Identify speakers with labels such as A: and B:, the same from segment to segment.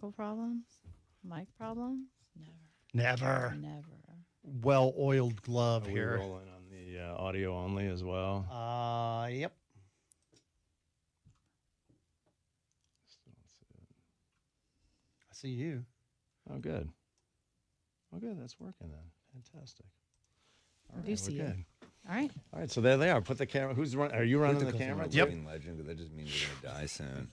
A: Technical problems? Mic problems?
B: Never.
A: Never.
B: Well-oiled glove
C: Are we
B: here.
C: rolling on the audio only as well?
B: Yep. I see you.
C: Oh, good. Oh, good. That's working then. Fantastic. All
A: I
C: right,
A: do
C: we're
A: see you.
C: good.
A: All right.
C: All right, so there they are. Put the camera. Who's running? Are you running the camera?
B: Yep.
D: Legend, because that just means you're gonna die soon.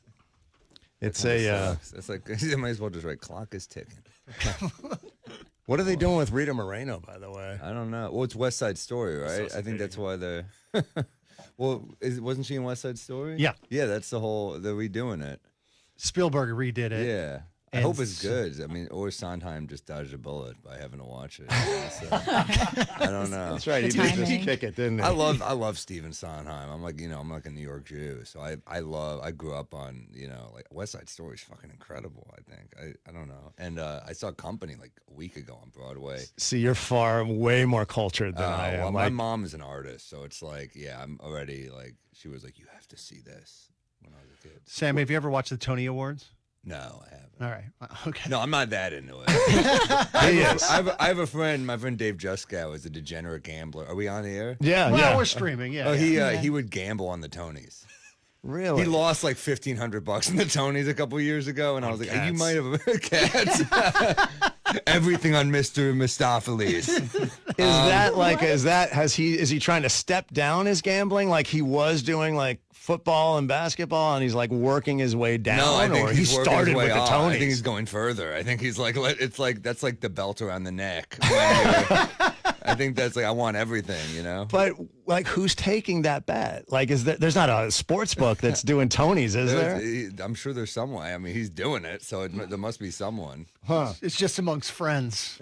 C: It's
D: Kinda
C: a.
D: sucks. That's like you might as well just write clock is ticking.
C: What are they doing with Rita Moreno, by the way?
D: I don't know. Well, it's West Side Story, right? I think
E: Associating
D: that's
E: it.
D: why they're. Well, wasn't she in West Side Story?
B: Yeah.
D: Yeah, that's the whole. They're redoing it.
B: Spielberg redid it.
D: Yeah. I
B: And
D: hope it's good. I mean, or Sondheim just dodged a bullet by having to watch it. So, I don't know.
C: That's right. He
A: The
C: did just
A: timing.
C: kick it, didn't he?
D: I love Stephen Sondheim. I'm like, I'm like a New York Jew, so I grew up on, like West Side Story is fucking incredible. I think I don't know, and I saw Company like a week ago on Broadway.
C: See, you're way more cultured than I am.
D: Well, my
C: Like,
D: mom is an artist, so it's like, yeah, I'm already like, she was like, you have to see this when I was a kid.
B: Sam, have you ever watched the Tony Awards?
D: No, I haven't.
B: All right. Okay.
D: No, I'm not that into it. I have a friend. My friend Dave Juskow is a degenerate gambler. Are we on the air?
C: yeah,
B: Well,
C: yeah.
B: we're streaming. Yeah.
D: Oh,
B: yeah.
D: he would gamble on the Tonys.
C: Really?
D: He lost like $1,500 in the Tonys a couple years ago, and I was like, "You
E: cats.
D: might have cats." Everything on Mr. Mistopheles.
C: Is he trying to step down his gambling like he was doing like football and basketball and he's like working his way down?
D: No, I think
C: or
D: he's
C: he
D: working
C: started
D: his way
C: with the
D: up.
C: Tonys?
D: I think he's going further. I think he's like, it's like that's like the belt around the neck. I think that's like I want everything.
C: But like, who's taking that bet? Like, there's not a sports book that's doing Tonys, is there?
D: I'm sure there's someone. I mean, he's doing it, so there must be someone.
C: Huh?
B: It's just amongst friends.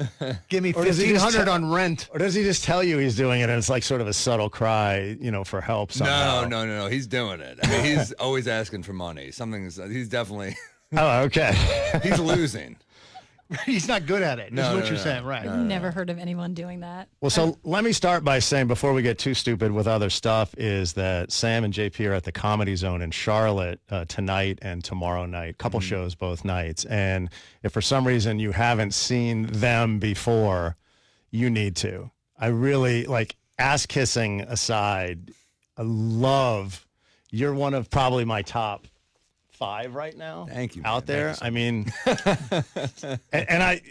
B: Give me
C: Or does he just
B: 1,500
C: tell-
B: on rent.
C: Or does he just tell you he's doing it and it's like sort of a subtle cry, for help somehow?
D: No. He's doing it. I mean, he's always asking for money. He's definitely.
C: Oh, okay.
D: He's losing.
B: He's not good at it.
D: No,
B: is what
D: no,
B: you're
D: no.
B: saying, right?
A: I've never heard of anyone doing that.
C: Well, so let me start by saying, before we get too stupid with other stuff, is that Sam and JP are at the Comedy Zone in Charlotte tonight and tomorrow night. Couple shows both nights. And if for some reason you haven't seen them before, you need to. I really, like, ass kissing aside, you're one of probably my top 5 right now.
D: Thank you,
C: out
D: man.
C: there.
D: Thank you so
C: I mean, and I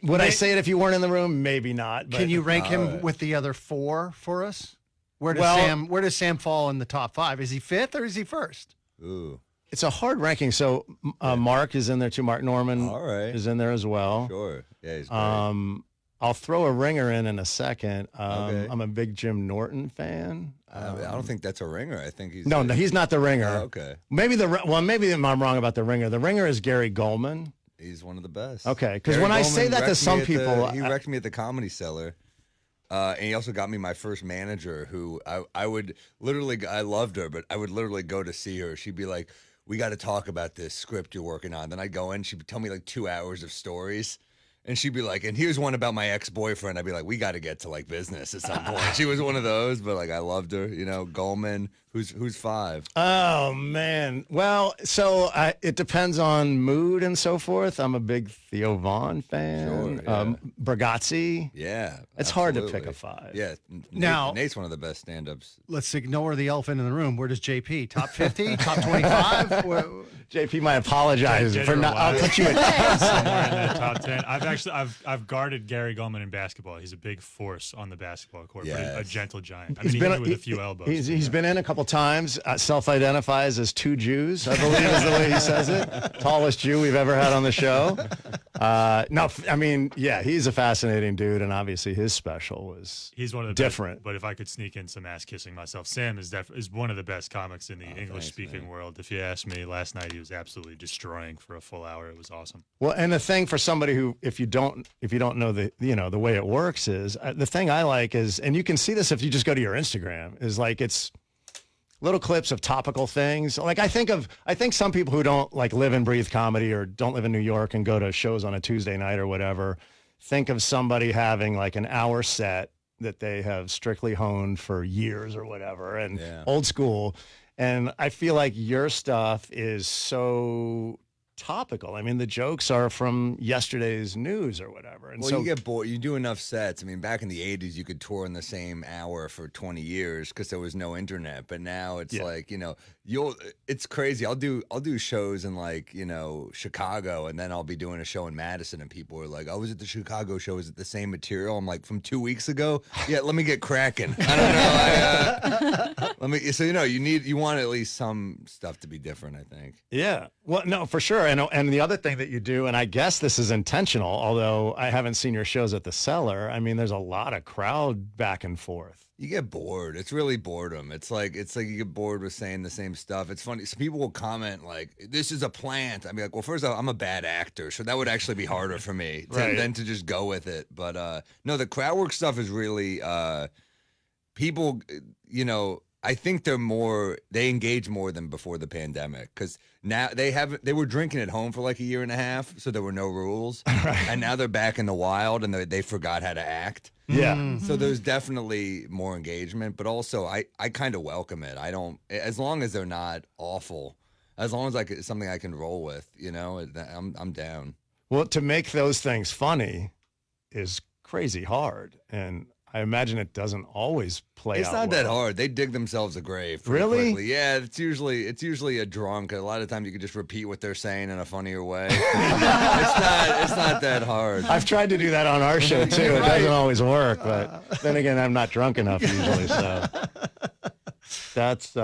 C: would I say it if you weren't in the room? Maybe not. But
B: Can you rank him with the other 4 for us? Where does
C: Well-
B: Where does Sam fall in the top 5? Is he 5th or is he 1st?
D: Ooh,
C: It's a hard ranking. So Mark is in there too. Mark Norman
D: All right.
C: is in there as well.
D: sure. Yeah, he's great.
C: I'll throw a ringer in a second.
D: Okay.
C: I'm a big Jim Norton fan.
D: I don't think that's a ringer. I think he's
C: No, he's not the ringer.
D: Oh, okay.
C: Maybe maybe I'm wrong about the ringer. The ringer is Gary Goldman.
D: He's one of the best.
C: Okay, 'cause
D: Gary
C: when I say
D: Goldman
C: that to
D: wrecked me
C: some
D: at the-
C: people,
D: he wrecked me at the Comedy Cellar. And he also got me my first manager who I would literally, I loved her, but I would literally go to see her. She'd be like, we got to talk about this script you're working on. Then I'd go in, she'd tell me like 2 hours of stories. And she'd be like, and here's one about my ex-boyfriend. I'd be like, we got to get to like business at some point. She was one of those, but like I loved her, Goldman, who's 5.
C: Oh man. Well, so it depends on mood and so forth. I'm a big Theo Vaughn fan.
D: Sure, yeah.
C: Bragazzi.
D: Yeah.
C: It's hard to
D: absolutely.
C: pick a 5.
D: Yeah.
B: Now-
D: Nate's one of the best stand-ups.
B: Let's ignore the elephant in the room. Where does JP? Top 50? Top 25?
C: JP, I apologize for not. I'll put you at
E: Somewhere in the top 10. I've guarded Gary Goldman in basketball. He's a big force on the basketball court, but a
D: Yes.
E: gentle giant. I mean, he hit with a few elbows.
C: He's been in a couple times. Self-identifies as 2 Jews, I believe is the way he says it. Tallest Jew we've ever had on the show. No, I mean, yeah, he's a fascinating dude, and obviously his special was
E: He's one of the
C: different.
E: Best, but if I could sneak in some ass kissing myself, Sam is one of the best comics in the English speaking world. If you ask me, last night he was absolutely destroying for a full hour. It was awesome.
C: Well, and the thing for somebody who, if you don't know the way it works is the thing I like is, and you can see this if you just go to your Instagram, is like it's little clips of topical things. Like I think some people who don't like live and breathe comedy or don't live in New York and go to shows on a Tuesday night or whatever, think of somebody having like an hour set that they have strictly honed for years or whatever, and
D: Yeah.
C: old school. And I feel like your stuff is so topical. I mean, the jokes are from yesterday's news or whatever. And
D: Well,
C: so
D: you get bored. You do enough sets. I mean, back in the 80s, you could tour in the same hour for 20 years because there was no internet. But now it's like, it's crazy. I'll do shows in like, Chicago, and then I'll be doing a show in Madison, and people are like, "I was at the Chicago show. Is it the same material?" I'm like, "From 2 weeks ago? Yeah, let me get cracking." I don't know. Let me. So you want at least some stuff to be different, I think.
C: yeah, well, no, for sure. And the other thing that you do, and I guess this is intentional, although I haven't seen your shows at the Cellar. I mean, there's a lot of crowd back and forth.
D: You get bored. It's really boredom. It's like you get bored with saying the same stuff. It's funny. Some people will comment like, "This is a plant." I mean, like, well, first of all, I'm a bad actor, so that would actually be harder for me than to just go with it. But no, the crowd work stuff is really people. I think they engage more than before the pandemic, because now they were drinking at home for like a year and a half, so there were no rules, and now they're back in the wild and they forgot how to act.
C: Yeah.
D: So there's definitely more engagement, but also I kind of welcome it. I don't, as long as they're not awful, as long as it's something I can roll with, I'm down.
C: Well, to make those things funny is crazy hard, and I imagine it doesn't always play out.
D: It's not
C: well.
D: that hard. They dig themselves a grave pretty
C: Really?
D: quickly. Yeah, it's usually a drunk. A lot of times you can just repeat what they're saying in a funnier way. It's not that hard.
C: I've tried to do that on our show too. It doesn't always work, but then again, I'm not drunk enough usually, so that's